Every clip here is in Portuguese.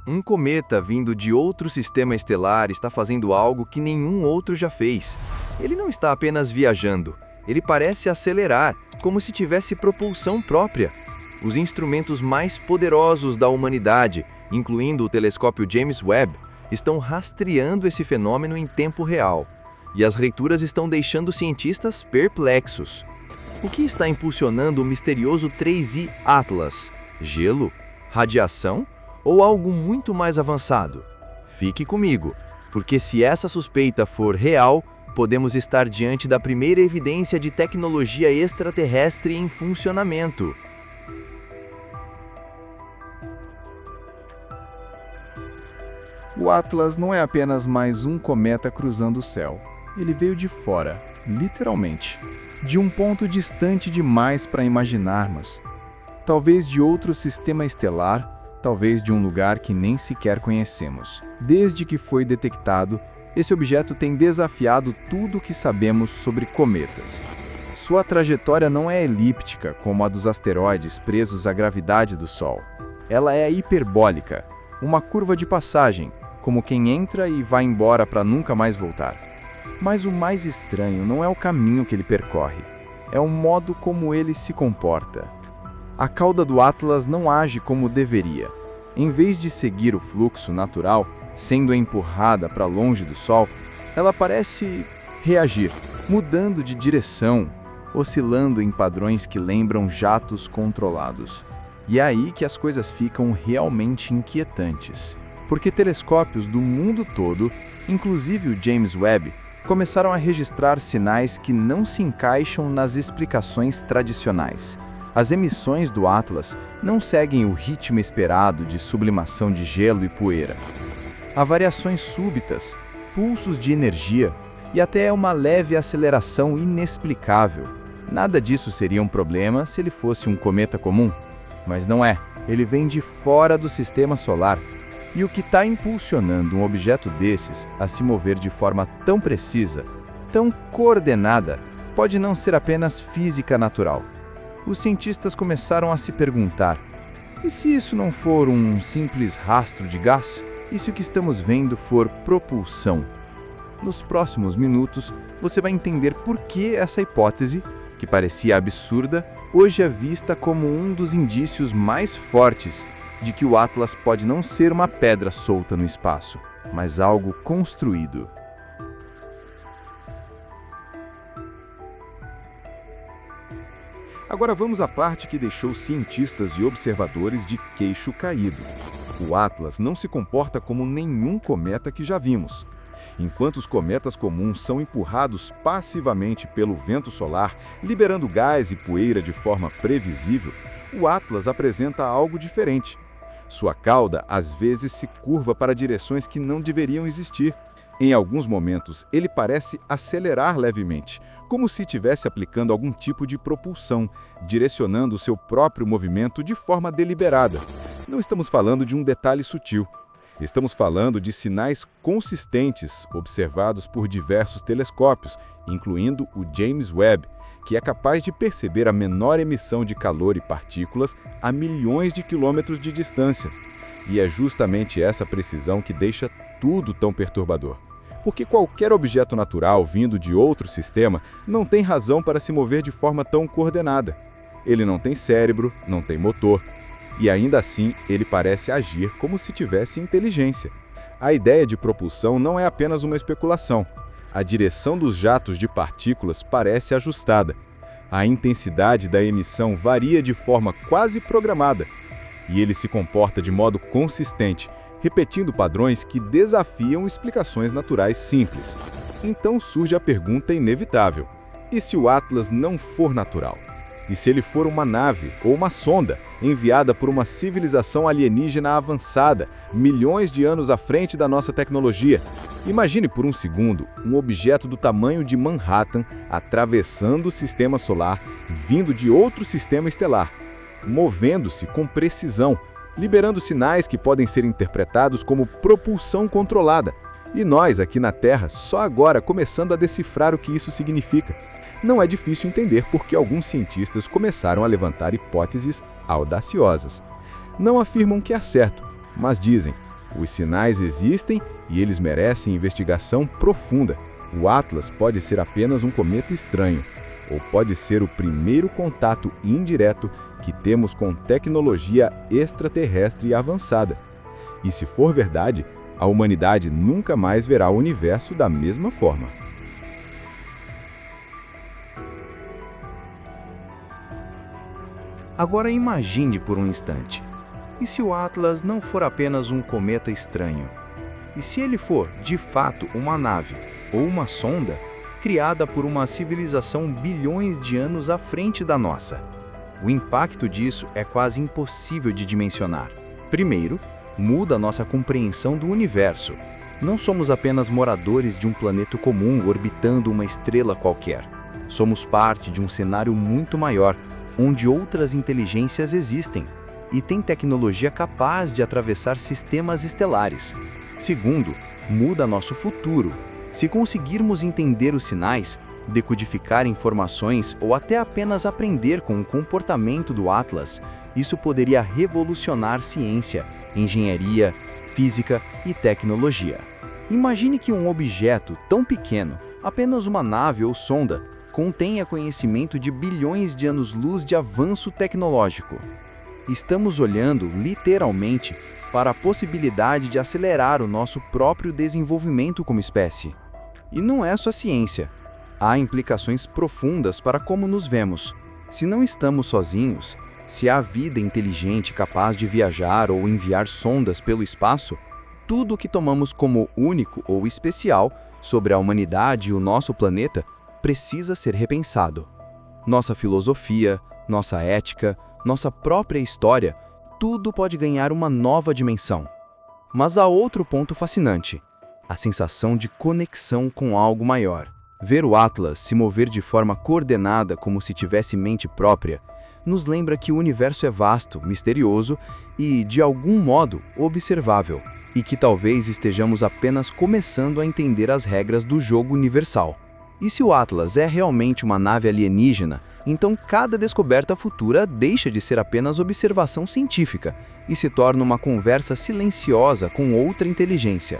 Um cometa vindo de outro sistema estelar está fazendo algo que nenhum outro já fez. Ele não está apenas viajando, ele parece acelerar, como se tivesse propulsão própria. Os instrumentos mais poderosos da humanidade, incluindo o telescópio James Webb, estão rastreando esse fenômeno em tempo real. E as leituras estão deixando cientistas perplexos. O que está impulsionando o misterioso 3I Atlas? Gelo? Radiação? Ou algo muito mais avançado? Fique comigo, porque se essa suspeita for real, podemos estar diante da primeira evidência de tecnologia extraterrestre em funcionamento. O Atlas não é apenas mais um cometa cruzando o céu. Ele veio de fora, literalmente, de um ponto distante demais para imaginarmos. Talvez de outro sistema estelar, talvez de um lugar que nem sequer conhecemos. Desde que foi detectado, esse objeto tem desafiado tudo o que sabemos sobre cometas. Sua trajetória não é elíptica, como a dos asteroides presos à gravidade do Sol. Ela é hiperbólica, uma curva de passagem, como quem entra e vai embora para nunca mais voltar. Mas o mais estranho não é o caminho que ele percorre, é o modo como ele se comporta. A cauda do Atlas não age como deveria. Em vez de seguir o fluxo natural, sendo empurrada para longe do Sol, ela parece reagir, mudando de direção, oscilando em padrões que lembram jatos controlados. E é aí que as coisas ficam realmente inquietantes, porque telescópios do mundo todo, inclusive o James Webb, começaram a registrar sinais que não se encaixam nas explicações tradicionais. As emissões do Atlas não seguem o ritmo esperado de sublimação de gelo e poeira. Há variações súbitas, pulsos de energia e até uma leve aceleração inexplicável. Nada disso seria um problema se ele fosse um cometa comum, mas não é. Ele vem de fora do sistema solar. E o que está impulsionando um objeto desses a se mover de forma tão precisa, tão coordenada, pode não ser apenas física natural. Os cientistas começaram a se perguntar: e se isso não for um simples rastro de gás? E se o que estamos vendo for propulsão? Nos próximos minutos, você vai entender por que essa hipótese, que parecia absurda, hoje é vista como um dos indícios mais fortes de que o Atlas pode não ser uma pedra solta no espaço, mas algo construído. Agora vamos à parte que deixou cientistas e observadores de queixo caído. O Atlas não se comporta como nenhum cometa que já vimos. Enquanto os cometas comuns são empurrados passivamente pelo vento solar, liberando gás e poeira de forma previsível, o Atlas apresenta algo diferente. Sua cauda às vezes se curva para direções que não deveriam existir. Em alguns momentos, ele parece acelerar levemente, como se estivesse aplicando algum tipo de propulsão, direcionando seu próprio movimento de forma deliberada. Não estamos falando de um detalhe sutil. Estamos falando de sinais consistentes observados por diversos telescópios, incluindo o James Webb, que é capaz de perceber a menor emissão de calor e partículas a milhões de quilômetros de distância. E é justamente essa precisão que deixa tudo tão perturbador. Porque qualquer objeto natural vindo de outro sistema não tem razão para se mover de forma tão coordenada. Ele não tem cérebro, não tem motor, e ainda assim ele parece agir como se tivesse inteligência. A ideia de propulsão não é apenas uma especulação. A direção dos jatos de partículas parece ajustada. A intensidade da emissão varia de forma quase programada. E ele se comporta de modo consistente, repetindo padrões que desafiam explicações naturais simples. Então surge a pergunta inevitável: e se o Atlas não for natural? E se ele for uma nave ou uma sonda enviada por uma civilização alienígena avançada, milhões de anos à frente da nossa tecnologia? Imagine por um segundo um objeto do tamanho de Manhattan atravessando o sistema solar, vindo de outro sistema estelar, movendo-se com precisão, liberando sinais que podem ser interpretados como propulsão controlada. E nós, aqui na Terra, só agora começando a decifrar o que isso significa. Não é difícil entender por que alguns cientistas começaram a levantar hipóteses audaciosas. Não afirmam que é certo, mas dizem: Os sinais existem e eles merecem investigação profunda. O Atlas pode ser apenas um cometa estranho, ou pode ser o primeiro contato indireto que temos com tecnologia extraterrestre avançada. E se for verdade, a humanidade nunca mais verá o universo da mesma forma. Agora imagine por um instante. E se o Atlas não for apenas um cometa estranho? E se ele for, de fato, uma nave ou uma sonda criada por uma civilização bilhões de anos à frente da nossa? O impacto disso é quase impossível de dimensionar. Primeiro, muda a nossa compreensão do universo. Não somos apenas moradores de um planeta comum orbitando uma estrela qualquer. Somos parte de um cenário muito maior, onde outras inteligências existem e tem tecnologia capaz de atravessar sistemas estelares. Segundo, muda nosso futuro. Se conseguirmos entender os sinais, decodificar informações ou até apenas aprender com o comportamento do Atlas, isso poderia revolucionar ciência, engenharia, física e tecnologia. Imagine que um objeto tão pequeno, apenas uma nave ou sonda, contenha conhecimento de bilhões de anos-luz de avanço tecnológico. Estamos olhando, literalmente, para a possibilidade de acelerar o nosso próprio desenvolvimento como espécie. E não é só ciência. Há implicações profundas para como nos vemos. Se não estamos sozinhos, se há vida inteligente capaz de viajar ou enviar sondas pelo espaço, tudo o que tomamos como único ou especial sobre a humanidade e o nosso planeta precisa ser repensado. Nossa filosofia, nossa ética, nossa própria história, tudo pode ganhar uma nova dimensão. Mas há outro ponto fascinante: a sensação de conexão com algo maior. Ver o Atlas se mover de forma coordenada como se tivesse mente própria, nos lembra que o universo é vasto, misterioso e, de algum modo, observável, e que talvez estejamos apenas começando a entender as regras do jogo universal. E se o Atlas é realmente uma nave alienígena, então cada descoberta futura deixa de ser apenas observação científica e se torna uma conversa silenciosa com outra inteligência.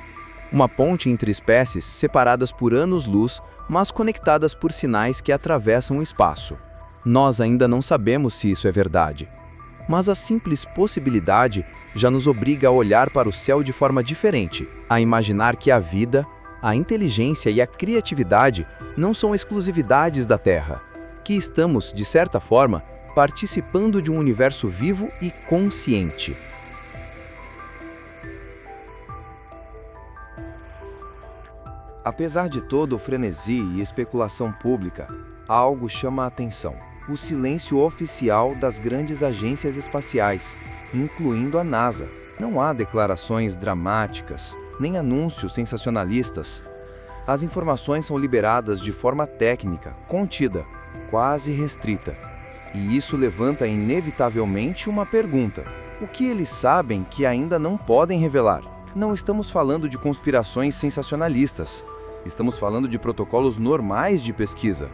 Uma ponte entre espécies separadas por anos-luz, mas conectadas por sinais que atravessam o espaço. Nós ainda não sabemos se isso é verdade, mas a simples possibilidade já nos obriga a olhar para o céu de forma diferente, a imaginar que a vida, a inteligência e a criatividade não são exclusividades da Terra, que estamos, de certa forma, participando de um universo vivo e consciente. Apesar de todo o frenesi e especulação pública, algo chama a atenção: o silêncio oficial das grandes agências espaciais, incluindo a NASA. Não há declarações dramáticas, nem anúncios sensacionalistas. As informações são liberadas de forma técnica, contida, quase restrita. E isso levanta inevitavelmente uma pergunta: o que eles sabem que ainda não podem revelar? Não estamos falando de conspirações sensacionalistas. Estamos falando de protocolos normais de pesquisa.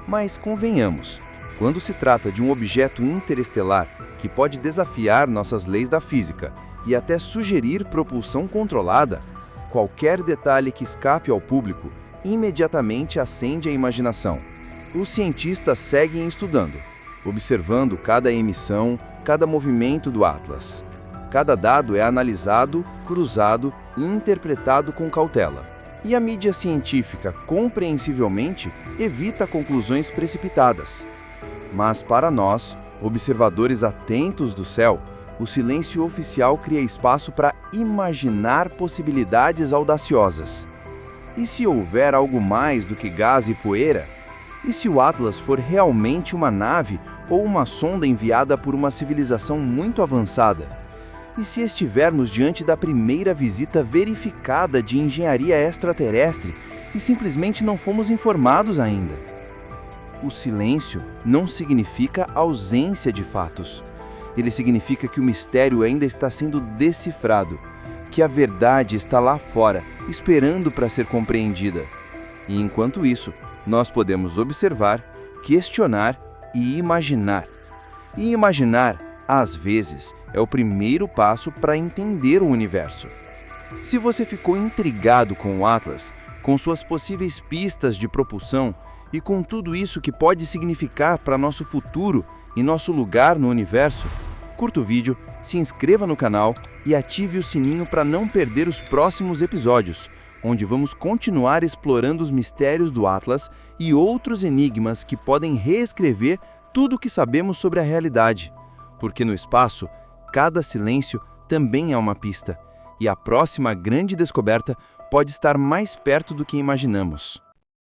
Mas convenhamos, quando se trata de um objeto interestelar que pode desafiar nossas leis da física e até sugerir propulsão controlada, qualquer detalhe que escape ao público imediatamente acende a imaginação. Os cientistas seguem estudando, observando cada emissão, cada movimento do Atlas. Cada dado é analisado, cruzado e interpretado com cautela. E a mídia científica, compreensivelmente, evita conclusões precipitadas. Mas para nós, observadores atentos do céu, o silêncio oficial cria espaço para imaginar possibilidades audaciosas. E se houver algo mais do que gás e poeira? E se o Atlas for realmente uma nave ou uma sonda enviada por uma civilização muito avançada? E se estivermos diante da primeira visita verificada de engenharia extraterrestre e simplesmente não fomos informados ainda? O silêncio não significa ausência de fatos. Ele significa que o mistério ainda está sendo decifrado, que a verdade está lá fora, esperando para ser compreendida. E enquanto isso, nós podemos observar, questionar e imaginar. E imaginar, às vezes, é o primeiro passo para entender o universo. Se você ficou intrigado com o Atlas, com suas possíveis pistas de propulsão e com tudo isso que pode significar para nosso futuro e nosso lugar no universo, curta o vídeo, se inscreva no canal e ative o sininho para não perder os próximos episódios, onde vamos continuar explorando os mistérios do Atlas e outros enigmas que podem reescrever tudo o que sabemos sobre a realidade. Porque no espaço, cada silêncio também é uma pista, e a próxima grande descoberta pode estar mais perto do que imaginamos.